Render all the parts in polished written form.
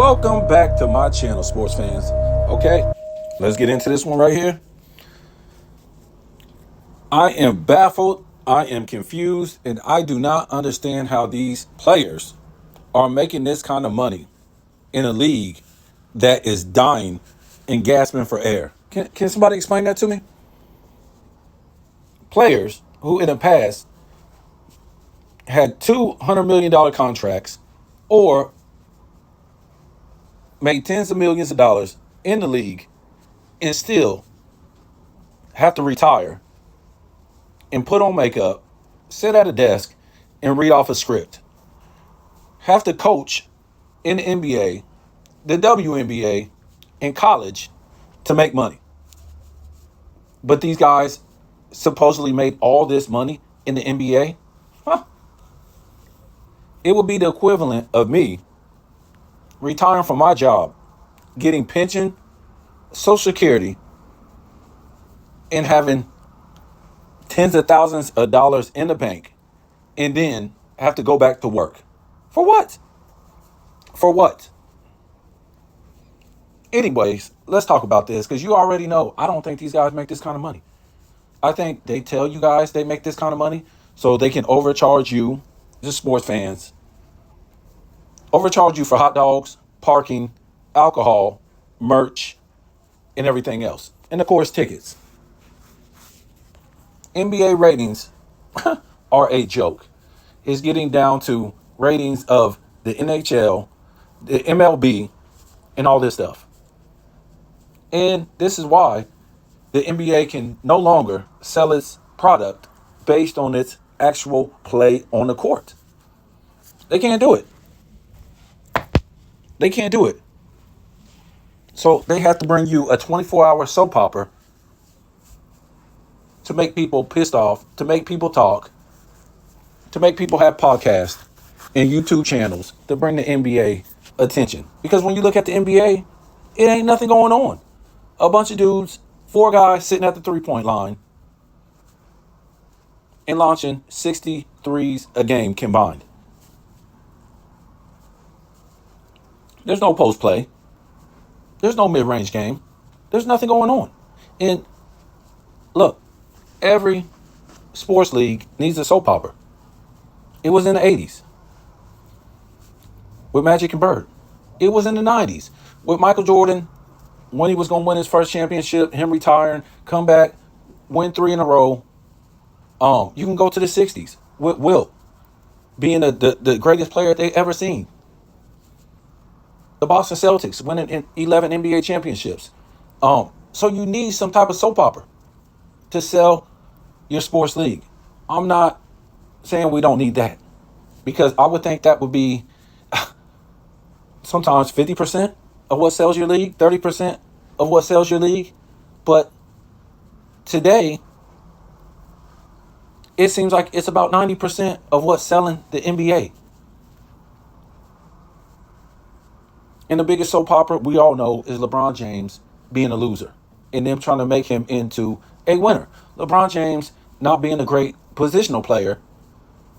Welcome back to my channel, sports fans. Okay, let's get into this one right here. I am baffled, I am confused, and I do not understand how these players are making this kind of money in a league that is dying and gasping for air. Can somebody explain that to me? Players who in the past had $200 million contracts or made tens of millions of dollars in the league and still have to retire and put on makeup, sit at a desk, and read off a script. Have to coach in the NBA, the WNBA, and college to make money. But these guys supposedly made all this money in the NBA. Huh. It would be the equivalent of me retiring from my job, getting pension, Social Security, and having tens of thousands of dollars in the bank, and then have to go back to work. For what? For what? Anyways, let's talk about this, because you already know I don't think these guys make this kind of money. I think they tell you guys they make this kind of money so they can overcharge you, the sports fans, overcharge you for hot dogs, parking, alcohol, merch, and everything else. And of course, tickets. NBA ratings are a joke. It's getting down to ratings of the NHL, the MLB, and all this stuff. And this is why the NBA can no longer sell its product based on its actual play on the court. They can't do it. They can't do it. So they have to bring you a 24-hour soap opera to make people pissed off, to make people talk, to make people have podcasts and YouTube channels to bring the NBA attention. Because when you look at the NBA, it ain't nothing going on. A bunch of dudes, 4 guys sitting at the three-point line and launching 60 threes a game combined. There's no post play. There's no mid-range game. There's nothing going on. And look, every sports league needs a soap opera. It was in the 80s with Magic and Bird. It was in the 90s with Michael Jordan when he was going to win his first championship, him retiring, come back, win 3 in a row. You can go to the 60s with Wilt being the greatest player they ever seen. The Boston Celtics winning 11 NBA championships. So you need some type of soap opera to sell your sports league. I'm not saying we don't need that, because I would think that would be sometimes 50% of what sells your league, 30% of what sells your league. But today, it seems like it's about 90% of what's selling the NBA. And the biggest soap opera we all know is LeBron James being a loser and them trying to make him into a winner. LeBron James not being a great positional player,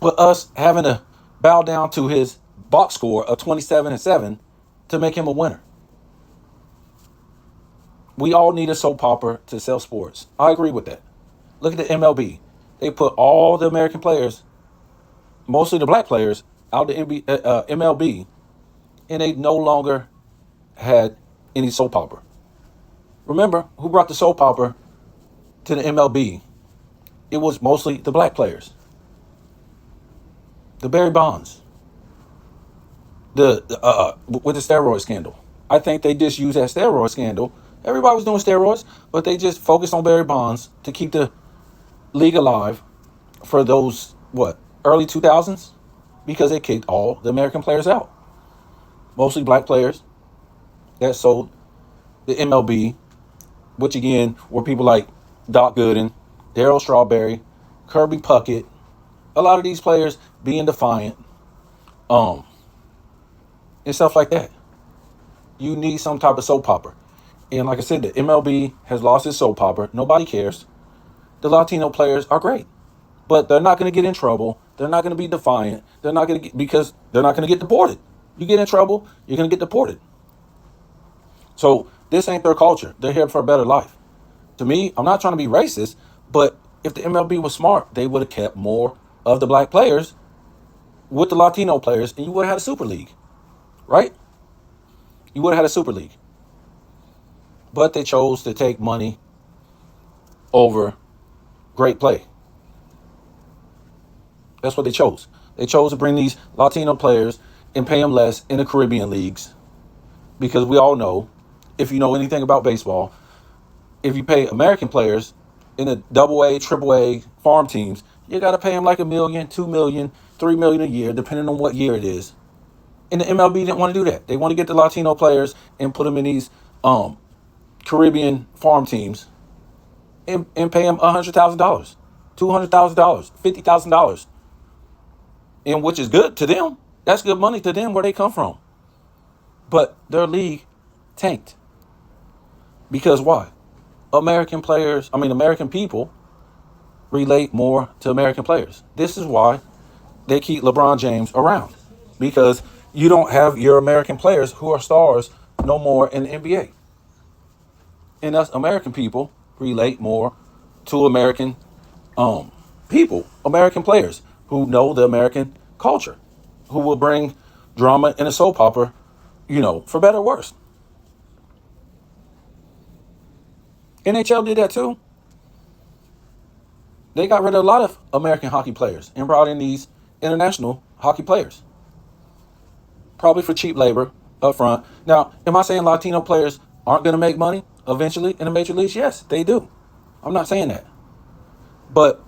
but us having to bow down to his box score of 27-7 to make him a winner. We all need a soap opera to sell sports. I agree with that. Look at the MLB. They put all the American players, mostly the black players, out the MLB, and they no longer had any soap opera. Remember, who brought the soap opera to the MLB? It was mostly the black players. The Barry Bonds. With the steroid scandal. I think they just used that steroid scandal. Everybody was doing steroids, but they just focused on Barry Bonds to keep the league alive for those, early 2000s? Because they kicked all the American players out. Mostly black players that sold the MLB, which again were people like Doc Gooden, Darryl Strawberry, Kirby Puckett. A lot of these players being defiant, and stuff like that. You need some type of soap opera. And like I said, the MLB has lost its soap opera. Nobody cares. The Latino players are great, but they're not going to get in trouble. They're not going to be defiant. They're not going to get, because they're not going to get deported. You get in trouble, you're going to get deported. So this ain't their culture. They're here for a better life. To me, I'm not trying to be racist, but if the MLB was smart, they would have kept more of the black players with the Latino players, and you would have had a super league, right? You would have had a super league. But they chose to take money over great play. That's what they chose. They chose to bring these Latino players and pay them less in the Caribbean leagues, because we all know, if you know anything about baseball, if you pay American players in the AA, AAA farm teams, you got to pay them like $1 million, $2 million, $3 million a year, depending on what year it is. And the MLB didn't want to do that. They want to get the Latino players and put them in these Caribbean farm teams and pay them $100,000, $200,000, $50,000, and which is good to them. That's good money to them where they come from. But their league tanked. Because why? American people relate more to American players. This is why they keep LeBron James around, because you don't have your American players who are stars no more in the NBA. And us American people relate more to American people, American players who know the American culture, who will bring drama in a soap opera, for better or worse. NHL did that too. They got rid of a lot of American hockey players and brought in these international hockey players, probably for cheap labor up front. Now, am I saying Latino players aren't going to make money eventually in the major leagues? Yes, they do. I'm not saying that. But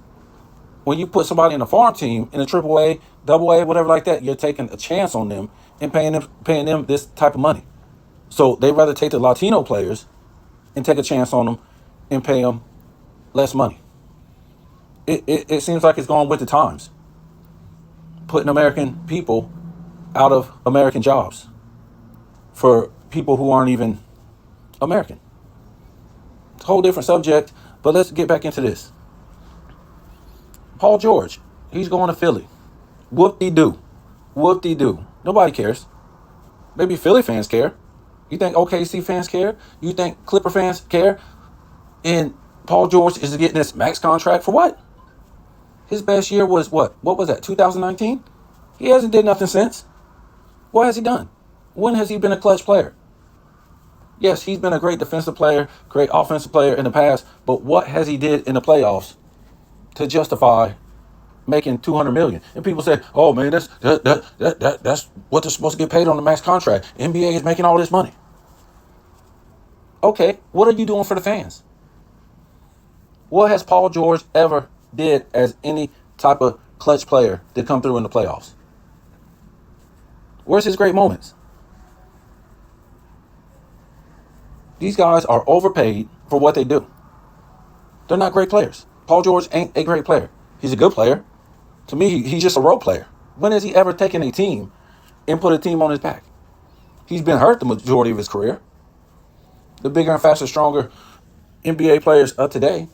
when you put somebody in a farm team, in a AAA, AA, whatever like that, you're taking a chance on them and paying them this type of money. So they'd rather take the Latino players and take a chance on them and pay them less money. It seems like it's going with the times, putting American people out of American jobs for people who aren't even American. It's a whole different subject, but let's get back into this. Paul George, he's going to Philly. Whoop-de-doo. Whoop-de-doo. Nobody cares. Maybe Philly fans care. You think OKC fans care? You think Clipper fans care? And Paul George is getting this max contract for what? His best year was what? What was that, 2019? He hasn't did nothing since. What has he done? When has he been a clutch player? Yes, he's been a great defensive player, great offensive player in the past, but what has he did in the playoffs to justify making $200 million? And people say, "Oh man, that's what they're supposed to get paid on the max contract. NBA is making all this money." Okay, what are you doing for the fans? What has Paul George ever did as any type of clutch player to come through in the playoffs? Where's his great moments? These guys are overpaid for what they do. They're not great players. Paul George ain't a great player. He's a good player. To me, he's just a role player. When has he ever taken a team and put a team on his back? He's been hurt the majority of his career. The bigger and faster, stronger NBA players of today.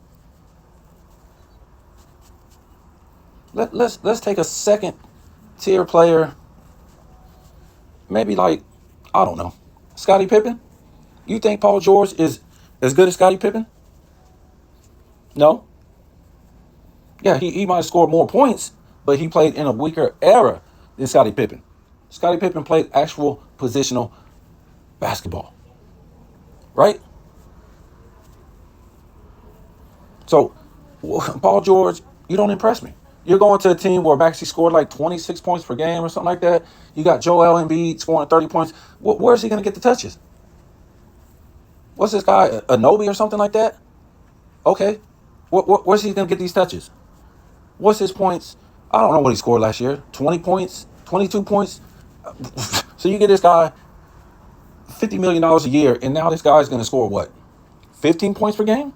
Let's take a second tier player, maybe like, I don't know, Scottie Pippen. You think Paul George is as good as Scottie Pippen? No. Yeah, he might have scored more points, but he played in a weaker era than Scottie Pippen. Scottie Pippen played actual positional basketball. Right? So, Paul George, you don't impress me. You're going to a team where Maxey scored like 26 points per game or something like that. You got Joel Embiid scoring 30 points. Where's he going to get the touches? What's this guy, Anobi or something like that? Okay. Where's he going to get these touches? What's his points? I don't know what he scored last year. 20 points? 22 points? So you get this guy $50 million a year, and now this guy's going to score what? 15 points per game?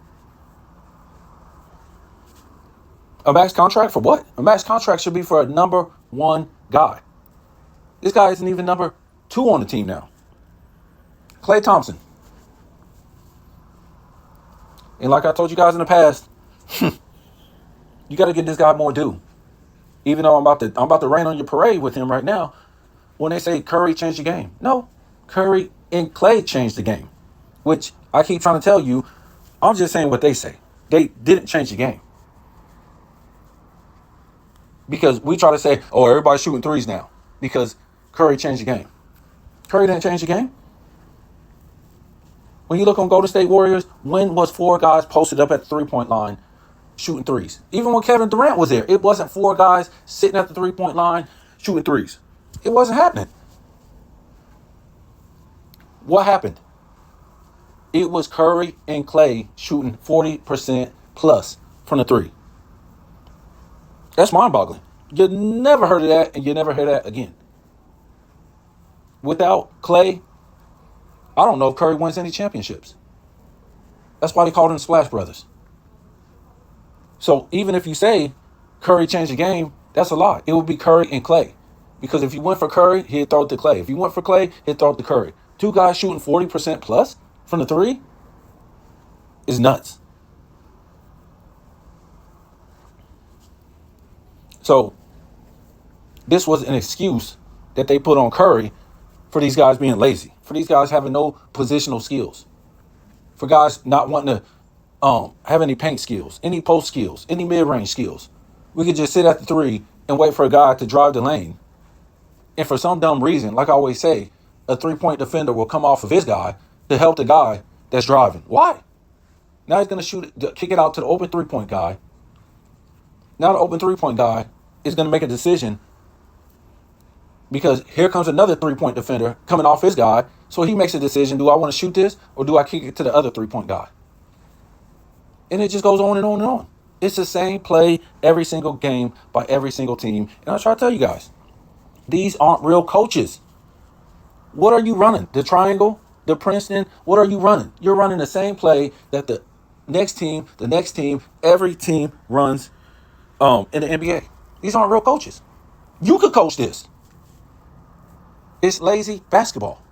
A max contract for what? A max contract should be for a number one guy. This guy isn't even number two on the team now. Klay Thompson. And like I told you guys in the past, you got to give this guy more due. Even though I'm about to rain on your parade with him right now, when they say Curry changed the game. No, Curry and Klay changed the game. which I keep trying to tell you, I'm just saying what they say. They didn't change the game. Because we try to say, oh, everybody's shooting threes now because Curry changed the game. Curry didn't change the game. When you look on Golden State Warriors, when was 4 guys posted up at the three-point line shooting threes? Even when Kevin Durant was there, it wasn't 4 guys sitting at the three-point line shooting threes. It wasn't happening. What happened? It was Curry and Klay shooting 40% plus from the three. That's mind-boggling. You never heard of that, and you never hear that again. Without Klay, I don't know if Curry wins any championships. That's why they called them the Splash Brothers. So even if you say Curry changed the game, that's a lie. It would be Curry and Klay. Because if you went for Curry, he'd throw it to Klay. If you went for Klay, he'd throw it to Curry. 2 guys shooting 40% plus from the three is nuts. So this was an excuse that they put on Curry for these guys being lazy, for these guys having no positional skills, for guys not wanting to have any paint skills, any post skills, any mid-range skills. We could just sit at the three and wait for a guy to drive the lane. And for some dumb reason, like I always say, a three-point defender will come off of his guy to help the guy that's driving. Why? Now he's going to kick it out to the open three-point guy. Now the open three-point guy is going to make a decision because here comes another three-point defender coming off his guy. So he makes a decision, do I want to shoot this or do I kick it to the other three-point guy? And it just goes on and on and on. It's the same play every single game by every single team. And I try to tell you guys, these aren't real coaches. What are you running? The triangle? The Princeton? What are you running? You're running the same play that the next team, every team runs in the NBA. These aren't real coaches. You could coach this. It's lazy basketball.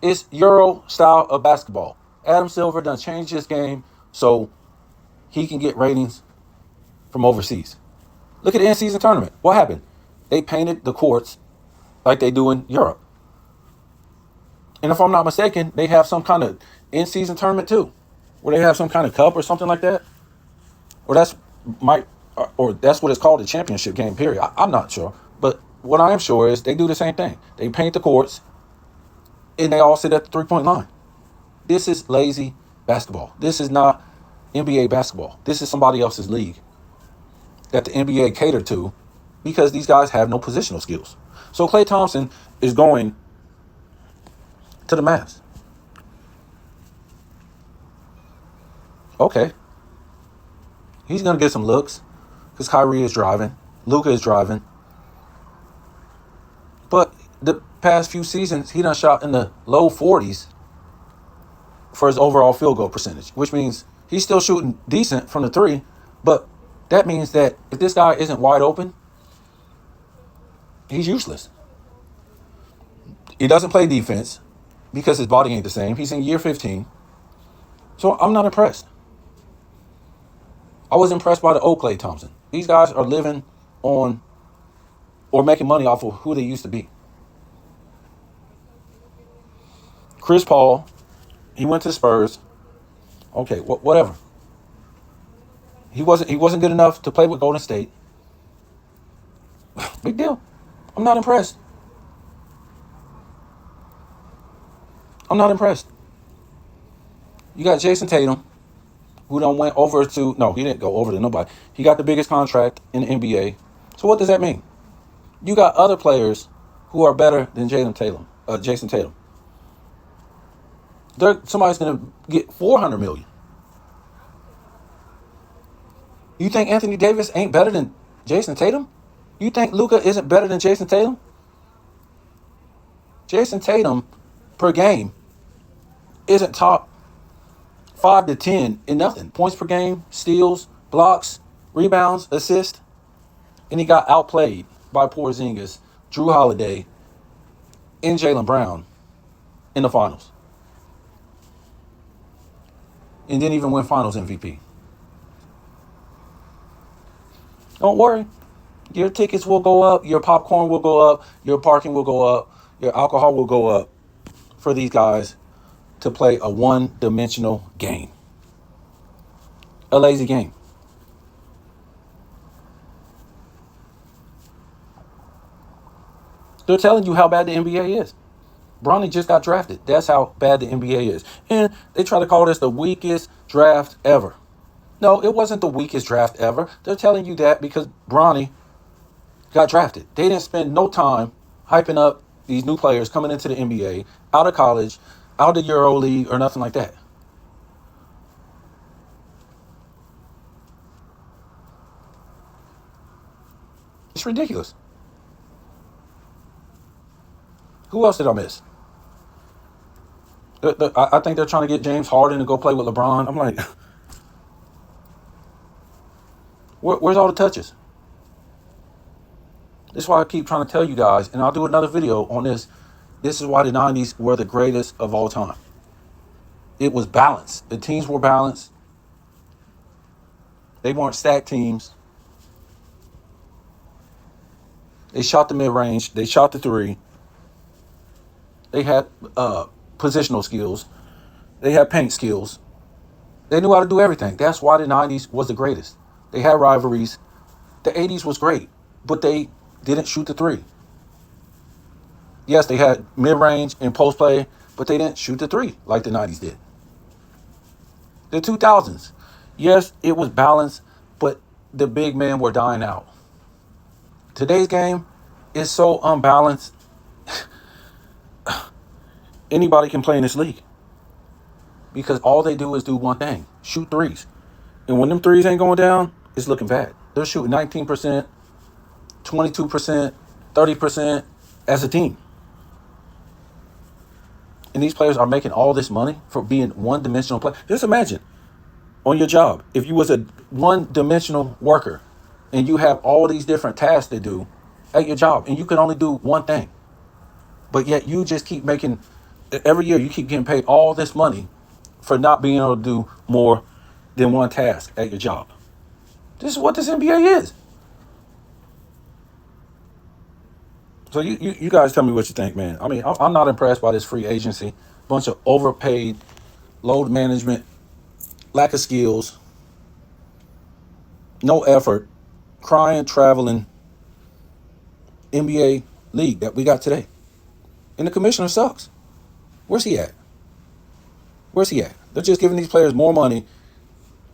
It's Euro style of basketball. Adam Silver done changed his game so he can get ratings from overseas. Look at the in-season tournament. What happened? They painted the courts like they do in Europe. And if I'm not mistaken, they have some kind of in-season tournament too, where they have some kind of cup or something like that. Or that's what it's called, the championship game, period. I'm not sure. But what I am sure is they do the same thing. They paint the courts and they all sit at the three-point line. This is lazy basketball. This is not NBA basketball. This is somebody else's league that the NBA catered to because these guys have no positional skills. So Klay Thompson is going to the Mavs. Okay. He's going to get some looks because Kyrie is driving. Luka is driving. But the past few seasons, he done shot in the low 40s for his overall field goal percentage, which means he's still shooting decent from the three. But that means that if this guy isn't wide open, he's useless. He doesn't play defense because his body ain't the same. He's in year 15. So I'm not impressed. I was impressed by the old Klay Thompson. These guys are living on or making money off of who they used to be. Chris Paul, he went to the Spurs. Okay, whatever. He wasn't good enough to play with Golden State. Big deal. I'm not impressed. I'm not impressed. You got Jason Tatum, who done went over to, no, he didn't go over to nobody. He got the biggest contract in the NBA. So what does that mean? You got other players who are better than Jason Tatum. Somebody's going to get $400 million. You think Anthony Davis ain't better than Jason Tatum? You think Luka isn't better than Jason Tatum? Jason Tatum per game isn't top 5 to 10 in nothing. Points per game, steals, blocks, rebounds, assists. And he got outplayed by Porzingis, Drew Holiday, and Jaylen Brown in the finals. And didn't even win finals MVP. Don't worry. Your tickets will go up. Your popcorn will go up. Your parking will go up. Your alcohol will go up. for these guys to play a one-dimensional game, a lazy game. They're telling you how bad the NBA is. Bronny just got drafted. That's how bad the NBA is. And they try to call this the weakest draft ever. No, it wasn't the weakest draft ever. They're telling you that because Bronny got drafted. They didn't spend no time hyping up these new players coming into the NBA, out of college, out of Euro League, or nothing like that. It's ridiculous. Who else did I miss? I think they're trying to get James Harden to go play with LeBron. I'm like, where's all the touches? This is why I keep trying to tell you guys, and I'll do another video on this. This is why the 90s were the greatest of all time. It was balanced. The teams were balanced. They weren't stacked teams. They shot the mid-range. They shot the three. They had positional skills. They had paint skills. They knew how to do everything. That's why the 90s was the greatest. They had rivalries. The 80s was great, but they didn't shoot the three. Yes, they had mid-range and post play, but they didn't shoot the three like the 90s did. The 2000s, yes, it was balanced, but the big men were dying out. Today's game is so unbalanced. Anybody can play in this league because all they do is do one thing: shoot threes. And when them threes ain't going down, it's looking bad. They're shooting 19%, 22%, 30% as a team. And these players are making all this money for being one-dimensional players. Just imagine on your job, if you was a one-dimensional worker and you have all these different tasks to do at your job and you can only do one thing. But yet you just keep making, every year you keep getting paid all this money for not being able to do more than one task at your job. This is what this NBA is. So you guys tell me what you think, man. I mean, I'm not impressed by this free agency. Bunch of overpaid, load management, lack of skills, no effort, crying, traveling NBA league that we got today. And the commissioner sucks. Where's he at? Where's he at? They're just giving these players more money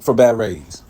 for bad ratings.